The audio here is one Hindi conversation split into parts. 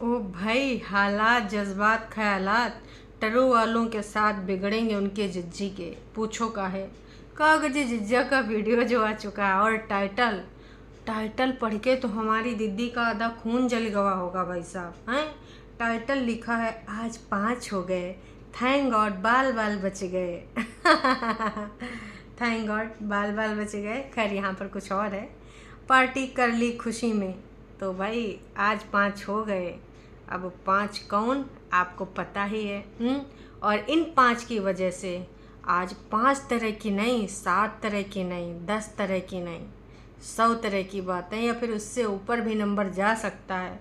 ओ भाई, हालात जज्बात ख्यालात टरू वालों के साथ बिगड़ेंगे उनके जिज्जी के। पूछो का है कागजी जिज्जा का वीडियो जो आ चुका है। और टाइटल टाइटल पढ़ के तो हमारी दीदी का आधा खून जल गवा होगा भाई साहब हैं। टाइटल लिखा है आज 5 हो गए, थैंक गॉड बाल बाल बच गए। थैंक गॉड बाल बाल बच गए। खैर यहाँ पर कुछ और है, पार्टी कर ली खुशी में। तो भाई आज 5 हो गए, अब 5 कौन आपको पता ही है। और इन 5 की वजह से आज 5 तरह की नहीं, 7 तरह की नहीं, 10 तरह की नहीं, 100 तरह की बातें या फिर उससे ऊपर भी नंबर जा सकता है।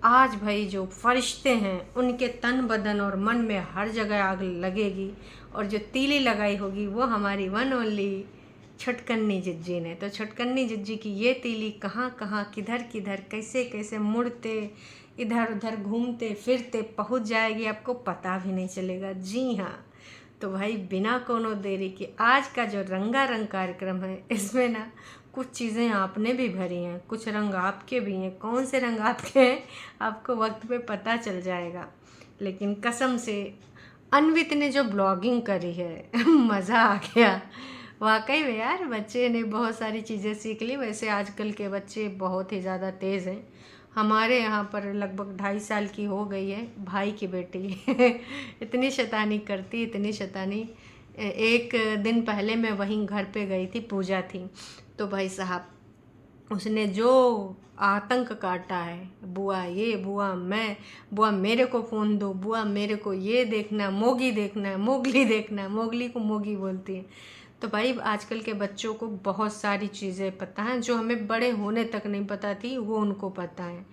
आज भाई जो फरिश्ते हैं उनके तन बदन और मन में हर जगह आग लगेगी, और जो तीली लगाई होगी वो हमारी वन ओनली छटकन्नी जिज्जी ने। तो छटकन्नी जिज्जी की ये तीली कहाँ कहाँ, किधर किधर, कैसे कैसे मुड़ते, इधर उधर घूमते फिरते पहुँच जाएगी, आपको पता भी नहीं चलेगा। जी हाँ, तो भाई बिना कोनो देरी के आज का जो रंगारंग कार्यक्रम है, इसमें ना कुछ चीज़ें आपने भी भरी हैं, कुछ रंग आपके भी हैं। कौन से रंग आपके हैं आपको वक्त पे पता चल जाएगा। लेकिन कसम से अन्वित ने जो ब्लॉगिंग करी है मज़ा आ गया वाकई में यार। बच्चे ने बहुत सारी चीज़ें सीख ली। वैसे आजकल के बच्चे बहुत ही ज़्यादा तेज़ हैं। हमारे यहाँ पर लगभग 2.5 साल की हो गई है भाई की बेटी इतनी शैतानी करती, इतनी शैतानी। एक दिन पहले मैं वहीं घर पे गई थी, पूजा थी, तो भाई साहब उसने जो आतंक काटा है, बुआ ये, बुआ मैं, बुआ मेरे को फ़ोन दो, बुआ मेरे को ये देखना है, मोगी देखना है, मोगली देखना है। मोगली को मोगी बोलती है। तो भाई आजकल के बच्चों को बहुत सारी चीज़ें पता हैं जो हमें बड़े होने तक नहीं पता थी, वो उनको पता है।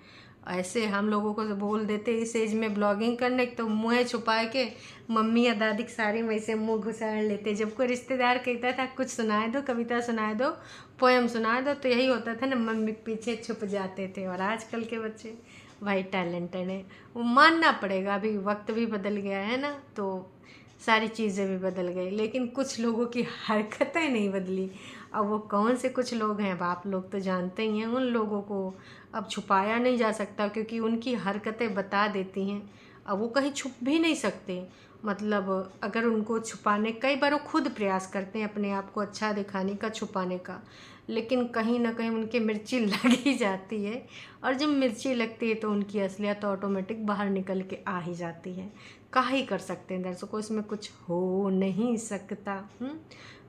ऐसे हम लोगों को तो बोल देते इस एज में ब्लॉगिंग करने, तो मुँह छुपा के मम्मी या दादी की सारी वैसे मुँह घुसाड़ लेते। जब कोई रिश्तेदार कहता था कुछ सुनाए दो, कविता सुनाए दो, पोएम सुना दो, तो यही होता था ना, मम्मी पीछे छुप जाते थे। और आजकल के बच्चे भाई टैलेंटेड हैं, वो मानना पड़ेगा। अभी वक्त भी बदल गया है ना, तो सारी चीज़ें भी बदल गई, लेकिन कुछ लोगों की हरकतें नहीं बदली। अब वो कौन से कुछ लोग हैं, अब आप लोग तो जानते ही हैं। उन लोगों को अब छुपाया नहीं जा सकता, क्योंकि उनकी हरकतें बता देती हैं। अब वो कहीं छुप भी नहीं सकते। मतलब अगर उनको छुपाने, कई बार वो खुद प्रयास करते हैं अपने आप को अच्छा दिखाने का, छुपाने का, लेकिन कहीं ना कहीं उनकी मिर्ची लग ही जाती है। और जब मिर्ची लगती है तो उनकी असलियत ऑटोमेटिक बाहर निकल के आ ही जाती है। काहे ही कर सकते हैं दर्शकों, इसमें कुछ हो नहीं सकता।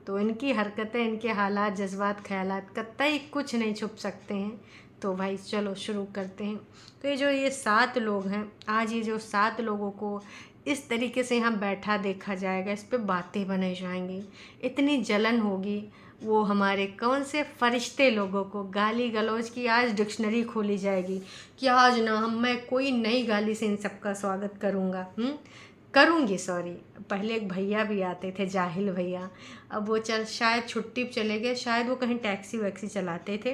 तो इनकी हरकतें, इनके हालात जज्बात ख्यालात कतई कुछ नहीं छुप सकते हैं। तो भाई चलो शुरू करते हैं। तो ये 7 लोग हैं, आज ये जो 7 लोगों को इस तरीके से यहाँ बैठा देखा जाएगा, इस पे बातें बनाई जाएंगी, इतनी जलन होगी। वो हमारे कौन से फरिश्ते लोगों को गाली गलौज की आज डिक्शनरी खोली जाएगी कि आज ना मैं कोई नई गाली से इन सबका स्वागत करूँगा। करूँगी, सॉरी। पहले एक भैया भी आते थे, जाहिल भैया। अब वो शायद छुट्टी पर चले गए, शायद वो कहीं टैक्सी वैक्सी चलाते थे,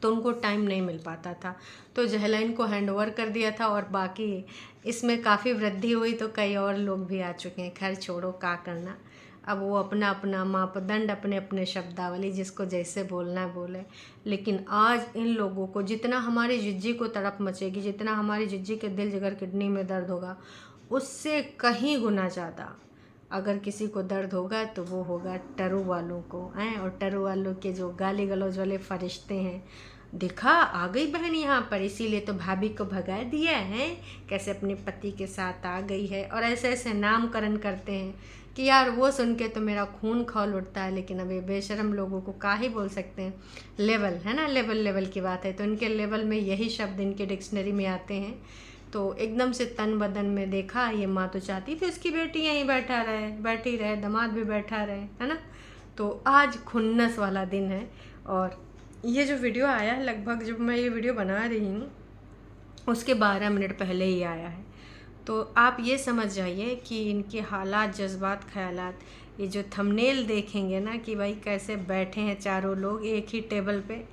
तो उनको टाइम नहीं मिल पाता था, तो जहलाइन को हैंड ओवर कर दिया था। और बाकी इसमें काफ़ी वृद्धि हुई, तो कई और लोग भी आ चुके हैं। खैर छोड़ो, क्या करना। अब वो अपना अपना मापदंड, अपने अपने शब्दावली, जिसको जैसे बोलना है बोले। लेकिन आज इन लोगों को, जितना हमारी जिज्जी को तड़प मचेगी, जितना हमारी जिज्जी के दिल जिगर किडनी में दर्द होगा, उससे कहीं गुना ज़्यादा अगर किसी को दर्द होगा तो वो होगा टरू वालों को हैं। और टरू वालों के जो गाली गलौज वाले फरिश्ते हैं, देखा आ गई बहन यहाँ पर, इसीलिए तो भाभी को भगा दिया है, कैसे अपने पति के साथ आ गई है। और ऐसे ऐसे नामकरण करते हैं कि यार वो सुन के तो मेरा खून खौल उठता है। लेकिन अब ये बेशरम लोगों को का ही बोल सकते हैं। लेवल है ना, लेवल की बात है, तो इनके लेवल में यही शब्द इनके डिक्शनरी में आते हैं। तो एकदम से तन बदन में देखा, ये माँ तो चाहती थी उसकी बेटी यहीं बैठी रहे, दामाद भी बैठा रहे, है ना। तो आज खुन्नस वाला दिन है। और ये जो वीडियो आया है, लगभग जब मैं ये वीडियो बना रही हूँ उसके 12 मिनट पहले ही आया है। तो आप ये समझ जाइए कि इनके हालात जज्बात ख्यालात, ये जो थंबनेल देखेंगे ना कि भाई कैसे बैठे हैं चारों लोग एक ही टेबल पे,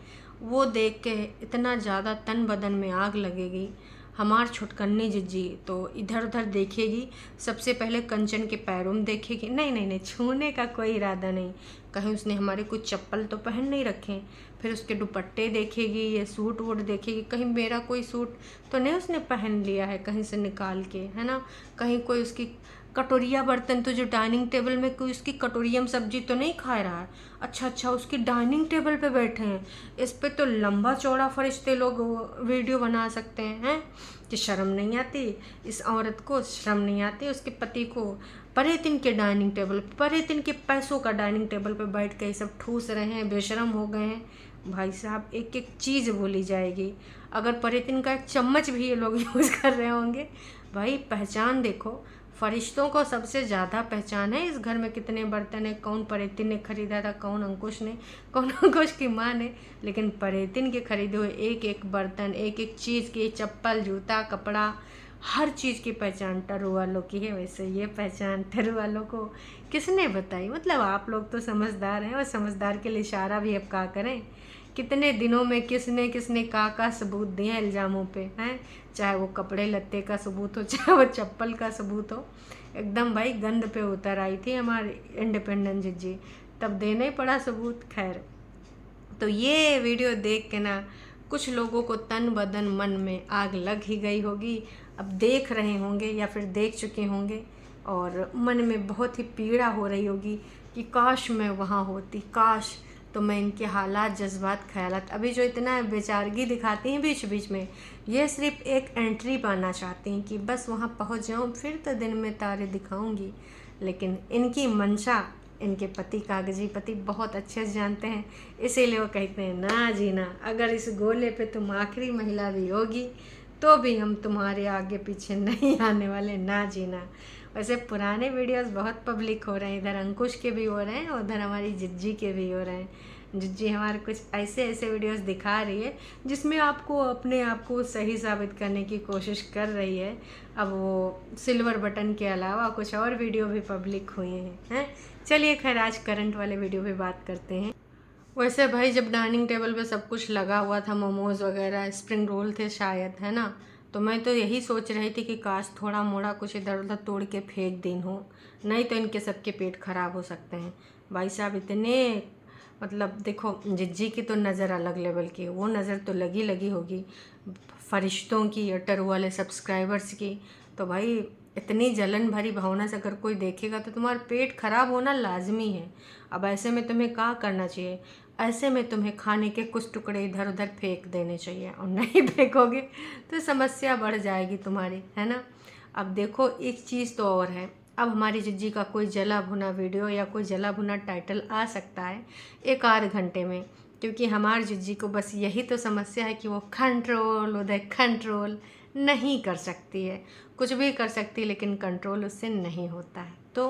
वो देख के इतना ज़्यादा तन बदन में आग लगेगी। हमार छोटकन्नी जिज्जी तो इधर उधर देखेगी, सबसे पहले कंचन के पैरों में देखेगी, नहीं नहीं नहीं, छूने का कोई इरादा नहीं, कहीं उसने हमारे कुछ चप्पल तो पहन नहीं रखे। फिर उसके दुपट्टे देखेगी, ये सूट वूट देखेगी, कहीं मेरा कोई सूट तो नहीं उसने पहन लिया है कहीं से निकाल के, है ना। कहीं कोई उसकी कटोरिया बर्तन, तो जो डाइनिंग टेबल में कोई उसकी कटोरिया में सब्जी तो नहीं खा रहा है। अच्छा उसकी डाइनिंग टेबल पे बैठे हैं, इस पे तो लंबा चौड़ा फरिश्ते लोग वीडियो बना सकते हैं कि शर्म नहीं आती इस औरत को, शर्म नहीं आती उसके पति को। परे दिन के डाइनिंग टेबल, परे दिन के पैसों का डाइनिंग टेबल पे बैठ के ये सब ठूस रहे हैं, बेशरम हो गए हैं भाई साहब। एक एक चीज़ बोली जाएगी, अगर परेतिन का एक चम्मच भी ये लोग यूज़ कर रहे होंगे। भाई पहचान देखो, फरिश्तों को सबसे ज़्यादा पहचान है इस घर में, कितने बर्तन है, कौन परेतिन ने खरीदा था, कौन अंकुश ने, कौन अंकुश की माँ ने, लेकिन परेतिन के खरीदे हुए एक एक बर्तन, एक एक चीज़ की, चप्पल, जूता, कपड़ा, हर चीज़ की पहचान टरू वालों की है। वैसे ये पहचान टरू वालों को किसने बताई? मतलब आप लोग तो समझदार हैं, और समझदार के लिए इशारा भी अब क्या करें। कितने दिनों में किसने किसने का सबूत दिए इल्ज़ामों पे हैं, चाहे वो कपड़े लत्ते का सबूत हो, चाहे वो चप्पल का सबूत हो। एकदम भाई गंद पे उतर आई थी हमारी इंडिपेंडेंट जिज्जी, तब देना ही पड़ा सबूत। खैर, तो ये वीडियो देख के ना कुछ लोगों को तन बदन मन में आग लग ही गई होगी। अब देख रहे होंगे या फिर देख चुके होंगे, और मन में बहुत ही पीड़ा हो रही होगी कि काश मैं वहाँ होती, काश। तो मैं इनके हालात, जज्बात, ख्यालात अभी जो इतना बेचारगी दिखाती हैं बीच बीच में, ये सिर्फ एक एंट्री पाना चाहती हैं कि बस वहाँ पहुँच जाऊँ, फिर तो दिन में तारे दिखाऊंगी। लेकिन इनकी मंशा इनके पति, कागजी पति, बहुत अच्छे से जानते हैं। इसीलिए वो कहते हैं, ना जीना, अगर इस गोले पे तुम आखिरी महिला भी होगी तो भी हम तुम्हारे आगे पीछे नहीं आने वाले, ना जीना। वैसे पुराने वीडियोस बहुत पब्लिक हो रहे हैं, इधर अंकुश के भी हो रहे हैं, उधर हमारी जिज्जी के भी हो रहे हैं। जिज्जी हमारे कुछ ऐसे ऐसे वीडियोस दिखा रही है जिसमें आपको अपने आप को सही साबित करने की कोशिश कर रही है। अब वो सिल्वर बटन के अलावा कुछ और वीडियो भी पब्लिक हुए हैं। चलिए खैर, आज करंट वाले वीडियो पे बात करते हैं। वैसे भाई, जब डाइनिंग टेबल पे सब कुछ लगा हुआ था, मोमोज़ वगैरह, स्प्रिंग रोल थे शायद, है ना, तो मैं तो यही सोच रही थी कि काश थोड़ा मोड़ा कुछ इधर उधर तोड़ के फेंक दिन हो, नहीं तो इनके सबके पेट खराब हो सकते हैं। भाई साहब इतने, मतलब देखो, जिज्जी की तो नज़र अलग लेवल की, वो नज़र तो लगी लगी होगी फरिश्तों की, टरू वाले सब्सक्राइबर्स की। तो भाई इतनी जलन भरी भावना से अगर कोई देखेगा तो तुम्हारा पेट खराब होना लाजमी है। अब ऐसे में तुम्हें क्या करना चाहिए? ऐसे में तुम्हें खाने के कुछ टुकड़े इधर उधर फेंक देने चाहिए, और नहीं फेंकोगे तो समस्या बढ़ जाएगी तुम्हारी, है ना। अब देखो, एक चीज़ तो और है, अब हमारी जिज्जी का कोई जला भुना वीडियो या कोई जला भुना टाइटल आ सकता है एक आध घंटे में, क्योंकि हमारी जिज्जी को बस यही तो समस्या है कि वो कंट्रोल, उधर कंट्रोल नहीं कर सकती है। कुछ भी कर सकती है लेकिन कंट्रोल उससे नहीं होता है। तो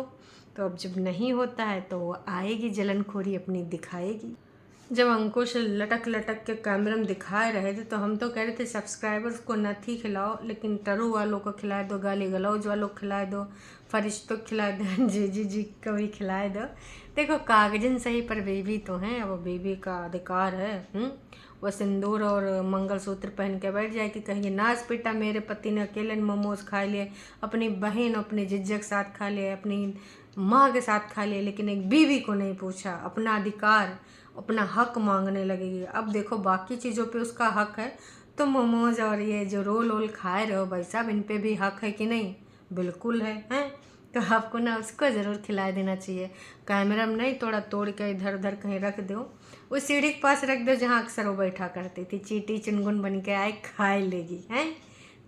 अब जब नहीं होता है तो वो आएगी, जलनखोरी अपनी दिखाएगी। जब अंकुश लटक लटक के कैमरे में दिखाए रहे थे तो हम तो कह रहे थे सब्सक्राइबर्स को नथी खिलाओ, लेकिन टरू वालों को खिलाए दो, गाली गलौज वालों को खिलाए दो, फरिश्तों को खिलाए दो, जी को भी खिलाए दो। देखो, कागजन सही पर बेबी तो हैं, वो बेबी का अधिकार है। वो सिंदूर और मंगलसूत्र पहन के बैठ जाए कि कहीं नाच पिटा, मेरे पति ने अकेले मोमोज खा लिए, अपनी बहन अपने जिज्जा के साथ खा लिए, अपनी माँ के साथ खा लिए, लेकिन एक बीवी को नहीं पूछा, अपना अधिकार, अपना हक मांगने लगेगी। अब देखो, बाकी चीज़ों पे उसका हक है, तो मोमोज और ये जो रोल वोल खाए रहे हो भाई साहब, इन पे भी हक है कि नहीं? बिल्कुल है, हैं? तो आपको ना उसको ज़रूर खिला देना चाहिए। कैमरा में नहीं, थोड़ा तोड़ के इधर उधर कहीं रख दो, उस सीढ़ी के पास रख दो जहाँ अक्सर वो बैठा करती थी, चीटी चुनगुन बन के आए खाए लेगी, हैं?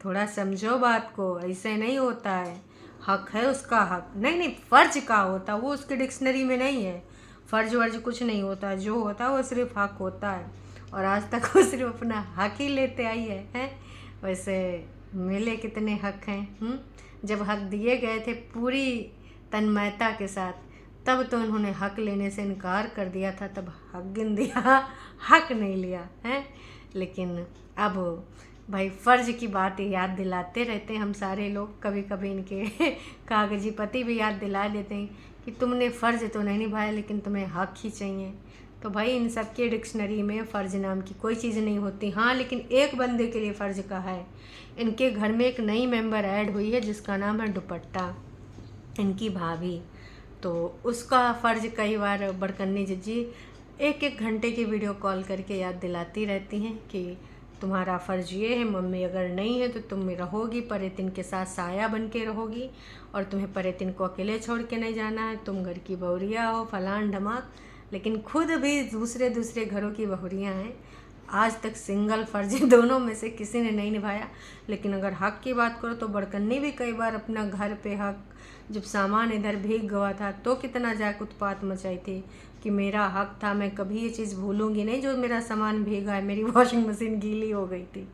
थोड़ा समझो बात को, ऐसे नहीं होता है। हक है उसका, हक नहीं, फ़र्ज का होता, वो उसकी डिक्शनरी में नहीं है। फ़र्ज वर्ज कुछ नहीं होता, जो होता है वो सिर्फ हक होता है, और आज तक वो सिर्फ अपना हक ही लेते आई है, हैं? वैसे मिले कितने हक हैं? जब हक दिए गए थे पूरी तन्मयता के साथ, तब तो उन्होंने हक लेने से इनकार कर दिया था, तब हक गिन दिया, हक नहीं लिया, हैं? लेकिन अब भाई फ़र्ज की बात याद दिलाते रहते हैं हम सारे लोग, कभी कभी इनके कागजी पति भी याद दिला देते हैं कि तुमने फ़र्ज तो नहीं निभाया, लेकिन तुम्हें हक ही चाहिए। तो भाई इन सब के डिक्शनरी में फ़र्ज नाम की कोई चीज़ नहीं होती। हाँ, लेकिन एक बंदे के लिए फ़र्ज का है। इनके घर में एक नई मेंबर ऐड हुई है जिसका नाम है दुपट्टा, इनकी भाभी। तो उसका फ़र्ज कई बार बड़कन्नी जिज्जी एक एक घंटे की वीडियो कॉल करके याद दिलाती रहती हैं कि तुम्हारा फ़र्ज ये है, मम्मी अगर नहीं है तो तुम रहोगी, परेतिन के साथ साया बन के रहोगी, और तुम्हें परेतिन को अकेले छोड़ के नहीं जाना है, तुम घर की बहुरिया हो, फलान ढमाक। लेकिन खुद भी दूसरे दूसरे घरों की बहुरियाँ हैं। आज तक सिंगल फ़र्ज दोनों में से किसी ने नहीं निभाया। लेकिन अगर हक़ की बात करो तो बड़कन्नी भी कई बार अपना घर पे हक़, जब सामान इधर भीग गया था तो कितना जाकर उत्पात मचाई थी कि मेरा हक़ था, मैं कभी ये चीज़ भूलूंगी नहीं जो मेरा सामान भीगा है, मेरी वॉशिंग मशीन गीली हो गई थी।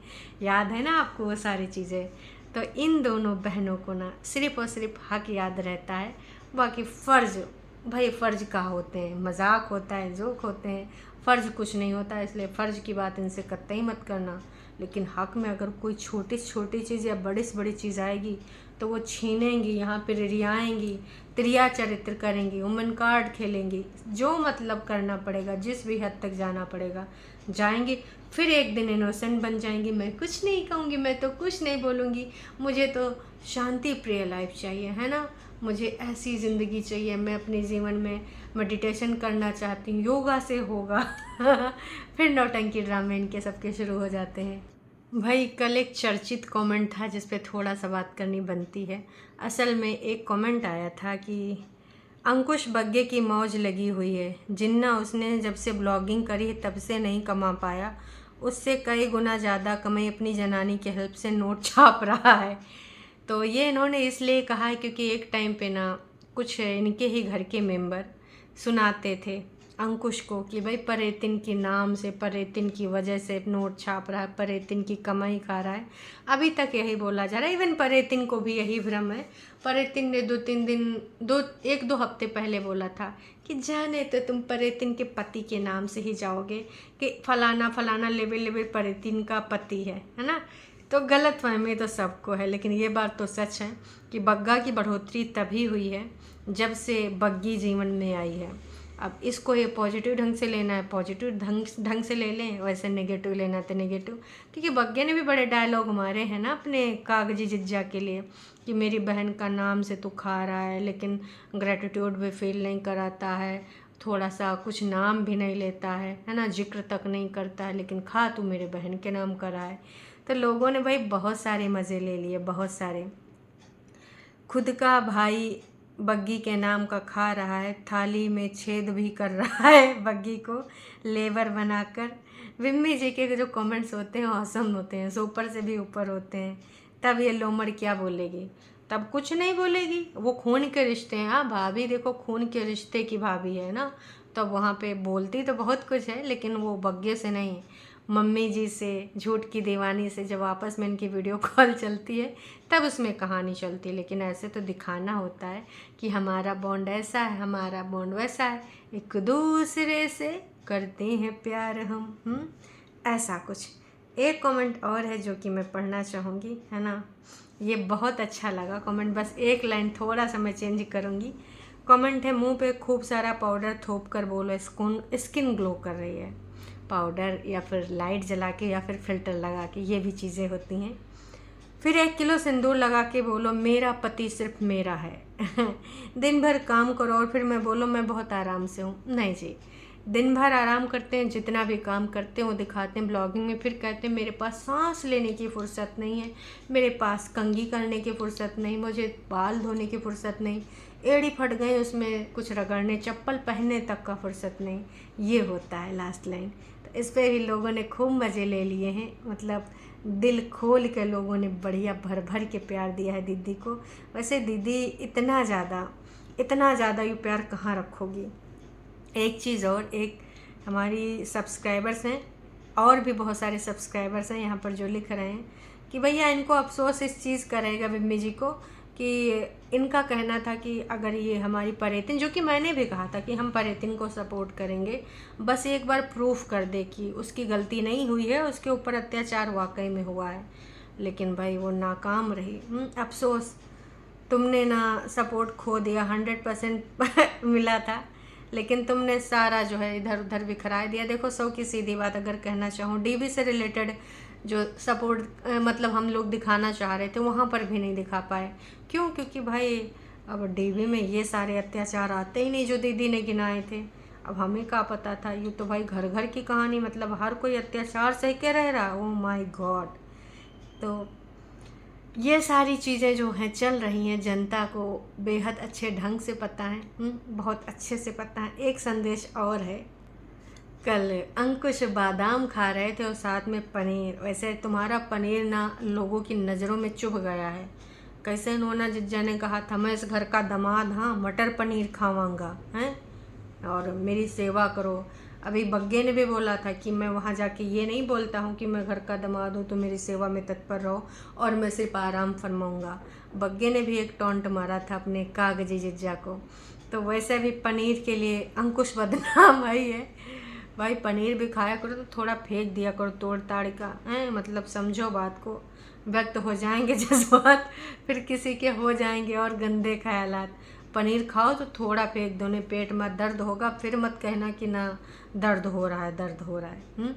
याद है ना आपको वो सारी चीज़ें? तो इन दोनों बहनों को ना सिर्फ़ और सिर्फ हक़ याद रहता है, बाकी फ़र्ज भाई फ़र्ज का होते हैं, मजाक होता है, जोक होते हैं, फ़र्ज कुछ नहीं होता। इसलिए फ़र्ज की बात इनसे कतई मत करना। लेकिन हक़ में अगर कोई छोटी से छोटी चीज़ या बड़ी से बड़ी चीज़ आएगी तो वो छीनेंगी, यहाँ पर रियाएँगी, त्रिया चरित्र करेंगी, वुमन कार्ड खेलेंगी, जो मतलब करना पड़ेगा, जिस भी हद तक जाना पड़ेगा जाएंगी। फिर एक दिन इनोसेंट बन जाएंगी, मैं कुछ नहीं कहूँगी, मैं तो कुछ नहीं बोलूँगी, मुझे तो शांति प्रिय लाइफ चाहिए, है ना, मुझे ऐसी ज़िंदगी चाहिए, मैं अपने जीवन में मेडिटेशन करना चाहती हूँ, योगा से होगा। फिर नौटंकी ड्रामे इनके सबके शुरू हो जाते हैं। भाई कल एक चर्चित कमेंट था जिस पे थोड़ा सा बात करनी बनती है। असल में एक कमेंट आया था कि अंकुश बग्गे की मौज लगी हुई है, जिन्ना उसने जब से ब्लॉगिंग करी तब से नहीं कमा पाया, उससे कई गुना ज़्यादा कमाई अपनी जनानी के हेल्प से नोट छाप रहा है। तो ये इन्होंने इसलिए कहा है क्योंकि एक टाइम पे ना कुछ इनके ही घर के मेंबर सुनाते थे अंकुश को कि भाई परेतिन के नाम से, परेतिन की वजह से नोट छाप रहा है, परेतिन की कमाई खा रहा है। अभी तक यही बोला जा रहा है, इवन परेतिन को भी यही भ्रम है। परेतिन ने 1-2 हफ्ते पहले बोला था कि जाने तो तुम परेतिन के पति के नाम से ही जाओगे, कि फलाना फलाना लेवल परेतिन का पति है ना। तो गलत फहमी तो सबको है, लेकिन ये बात तो सच है कि बग्गा की बढ़ोतरी तभी हुई है जब से बग्गी जीवन में आई है। अब इसको ये पॉजिटिव ढंग से लेना है पॉजिटिव ढंग से ले लें, वैसे नेगेटिव लेना तो नेगेटिव, क्योंकि बग्गे ने भी बड़े डायलॉग मारे हैं ना अपने कागजी जिज्जा के लिए कि मेरी बहन का नाम से तू खा रहा है, लेकिन ग्रेटिट्यूड भी फील नहीं कराता है, थोड़ा सा कुछ नाम भी नहीं लेता है ना, जिक्र तक नहीं करता है, लेकिन खा तू मेरे बहन के नाम करा है। तो लोगों ने भाई बहुत सारे मज़े ले लिए, बहुत सारे। खुद का भाई बग्गी के नाम का खा रहा है, थाली में छेद भी कर रहा है बग्गी को लेबर बनाकर। विम्मी जी के जो कमेंट्स होते हैं औसम होते हैं, सो ऊपर से भी ऊपर होते हैं। तब ये लोमड़ क्या बोलेगी? तब कुछ नहीं बोलेगी, वो खून के रिश्ते हैं। हाँ भाभी देखो, खून के रिश्ते की भाभी है ना, तो वहाँ पे बोलती तो बहुत कुछ है, लेकिन वो बग्गे से नहीं, मम्मी जी से, झूठ की दीवानी से जब आपस में इनकी वीडियो कॉल चलती है तब उसमें कहानी चलती है। लेकिन ऐसे तो दिखाना होता है कि हमारा बॉन्ड ऐसा है, हमारा बॉन्ड वैसा है, एक दूसरे से करते हैं प्यार हम, ऐसा कुछ। एक कमेंट और है जो कि मैं पढ़ना चाहूँगी, है ना, ये बहुत अच्छा लगा कमेंट, बस एक लाइन थोड़ा सा मैं चेंज करूँगी। कमेंट है, मुंह पे खूब सारा पाउडर थोप कर बोलो स्किन ग्लो कर रही है। पाउडर या फिर लाइट जला के या फिर फिल्टर लगा के, ये भी चीज़ें होती हैं। फिर 1 किलो सिंदूर लगा के बोलो मेरा पति सिर्फ मेरा है। दिन भर काम करो और फिर मैं बोलो मैं बहुत आराम से हूँ। नहीं जी, दिन भर आराम करते हैं, जितना भी काम करते हैं वो दिखाते हैं ब्लॉगिंग में, फिर कहते हैं मेरे पास सांस लेने की फ़ुर्सत नहीं है, मेरे पास कंघी करने की फ़ुर्सत नहीं, मुझे बाल धोने की फ़ुर्सत नहीं, एड़ी फट गई उसमें कुछ रगड़ने, चप्पल पहनने तक का फ़ुर्सत नहीं। ये होता है लास्ट लाइन। तो इस पर भी लोगों ने खूब मज़े ले लिए हैं, मतलब दिल खोल के लोगों ने बढ़िया भर भर के प्यार दिया है दीदी को। वैसे दीदी इतना ज़्यादा ये प्यार कहाँ रखोगी। एक चीज़ और, एक हमारी सब्सक्राइबर्स हैं, और भी बहुत सारे सब्सक्राइबर्स हैं यहाँ पर जो लिख रहे हैं कि भैया इनको अफसोस इस चीज़ का रहेगा बिम्मी जी को कि इनका कहना था कि अगर ये हमारी परेतिन, जो कि मैंने भी कहा था कि हम परेतिन को सपोर्ट करेंगे, बस एक बार प्रूफ कर दे कि उसकी गलती नहीं हुई है, उसके ऊपर अत्याचार वाकई में हुआ है। लेकिन भाई वो नाकाम रही। अफसोस, तुमने ना सपोर्ट खो दिया, 100% मिला था लेकिन तुमने सारा जो है इधर उधर बिखरा दिया। देखो 100 की सीधी बात अगर कहना चाहूँ, डीबी से रिलेटेड जो सपोर्ट मतलब हम लोग दिखाना चाह रहे थे वहाँ पर भी नहीं दिखा पाए। क्यों? क्योंकि भाई अब डीबी में ये सारे अत्याचार आते ही नहीं जो दीदी ने गिनाए थे। अब हमें क्या पता था, ये तो भाई घर घर की कहानी, मतलब हर कोई अत्याचार सह के रह रहा। Oh my God. तो ये सारी चीज़ें जो हैं चल रही हैं, जनता को बेहद अच्छे ढंग से पता है, बहुत अच्छे से पता है। एक संदेश और है, कल अंकुश बादाम खा रहे थे और साथ में पनीर। वैसे तुम्हारा पनीर ना लोगों की नज़रों में चुभ गया है। कैसे नोना जिज्जा ने कहा था, मैं इस घर का दामाद, हाँ मटर पनीर खावांगा हैं और मेरी सेवा करो। अभी बग्गे ने भी बोला था कि मैं वहाँ जाके ये नहीं बोलता हूँ कि मैं घर का दामाद हूँ तो मेरी सेवा में तत्पर रहो और मैं सिर्फ आराम फरमाऊँगा। बग्गे ने भी एक टॉन्ट मारा था अपने कागजी जिज्जा को। तो वैसे भी पनीर के लिए अंकुश बदनाम ही है। भाई पनीर भी खाया करो तो थोड़ा फेंक दिया करो तोड़ ताड़ का, हैं मतलब समझो बात को। व्यक्त हो जाएंगे जज्बात, फिर किसी के हो जाएंगे और गंदे ख्यालात। पनीर खाओ तो थोड़ा फेंक दो, नहीं पेट में दर्द होगा फिर मत कहना कि ना दर्द हो रहा है, दर्द हो रहा है।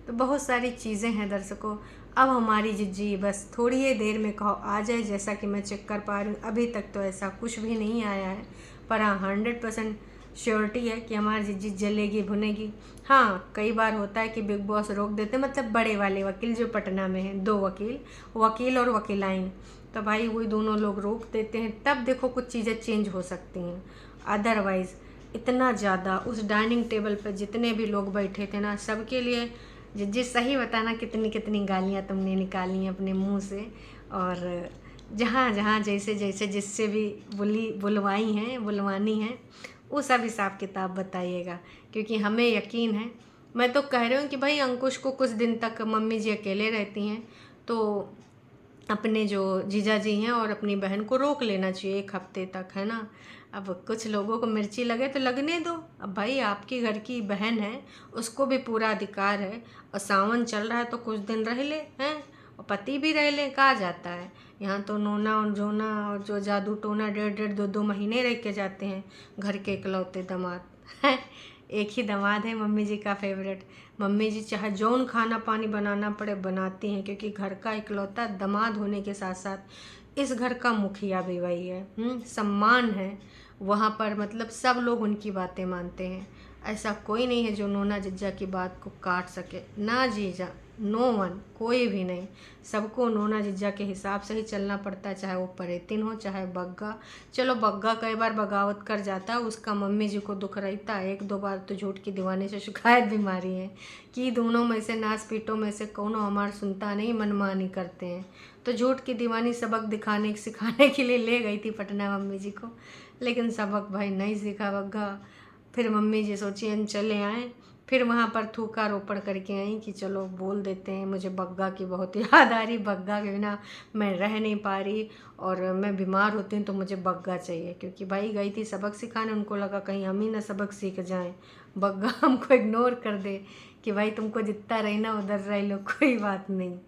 तो बहुत सारी चीज़ें हैं दर्शकों। अब हमारी जिज्जी बस थोड़ी ही देर में कहो आ जाए, जैसा कि मैं चेक कर पा रही हूँ। अभी तक तो ऐसा कुछ भी नहीं आया है, पर हाँ 100% श्योरिटी है कि हमारी जिज्जी जलेगी भुनेगी। हाँ कई बार होता है कि बिग बॉस रोक देते, मतलब बड़े वाले वकील जो पटना में हैं, 2 वकील और वकीलाइन, तो भाई वही दोनों लोग रोक देते हैं, तब देखो कुछ चीज़ें चेंज हो सकती हैं। अदरवाइज़ इतना ज़्यादा उस डाइनिंग टेबल पर जितने भी लोग बैठे थे ना, सबके लिए जिज्जी सही बताना कितनी कितनी गालियाँ तुमने निकाली हैं अपने मुंह से, और जहाँ जहाँ जैसे जैसे जिससे भी बुलवानी हैं वो सब हिसाब किताब बताइएगा, क्योंकि हमें यकीन है। मैं तो कह रही हूँ कि भाई अंकुश को कुछ दिन तक मम्मी जी अकेले रहती हैं तो अपने जो जीजा जी हैं और अपनी बहन को रोक लेना चाहिए 1 हफ्ते तक, है ना। अब कुछ लोगों को मिर्ची लगे तो लगने दो। अब भाई आपकी घर की बहन है, उसको भी पूरा अधिकार है, और सावन चल रहा है तो कुछ दिन रह ले हैं, और पति भी रह ले, कहा जाता है। यहाँ तो नोना और जोना और जो जादू टोना 1.5 2 महीने रह के जाते हैं घर के इकलौते दामाद। एक ही दामाद है मम्मी जी का फेवरेट। मम्मी जी चाहे जौन खाना पानी बनाना पड़े बनाती हैं, क्योंकि घर का इकलौता दामाद होने के साथ साथ इस घर का मुखिया भी वही है। सम्मान है वहाँ पर, मतलब सब लोग उनकी बातें मानते हैं। ऐसा कोई नहीं है जो नोना जिज्जा की बात को काट सके, ना जीजा, नो वन, कोई भी नहीं। सबको नोना जिज्जा के हिसाब से ही चलना पड़ता है, चाहे वो परेतिन हो चाहे बग्गा। चलो बग्गा कई बार बगावत कर जाता है, उसका मम्मी जी को दुख रहता है। 1-2 बार तो झूठ की दीवानी से शिकायत भी मारी है कि दोनों में से नाच पीटों में से कौनो हमार सुनता नहीं, मनमानी करते हैं। तो झूठ की दीवानी सबक सिखाने के लिए ले गई थी पटना मम्मी जी को, लेकिन सबक भाई नहीं सीखा बग्गा। फिर मम्मी जी सोची हम चले आएँ, फिर वहाँ पर थूका रोपड़ करके आई कि चलो बोल देते हैं। मुझे बग्गा की बहुत याद आ रही, बग्गा के बिना मैं रह नहीं पा रही, और मैं बीमार होती हूँ तो मुझे बग्गा चाहिए, क्योंकि भाई गई थी सबक सिखाने, उनको लगा कहीं हम ही ना सबक सीख जाएं, बग्गा हमको इग्नोर कर दे कि भाई तुमको जितना रहना उधर रह लो, कोई बात नहीं।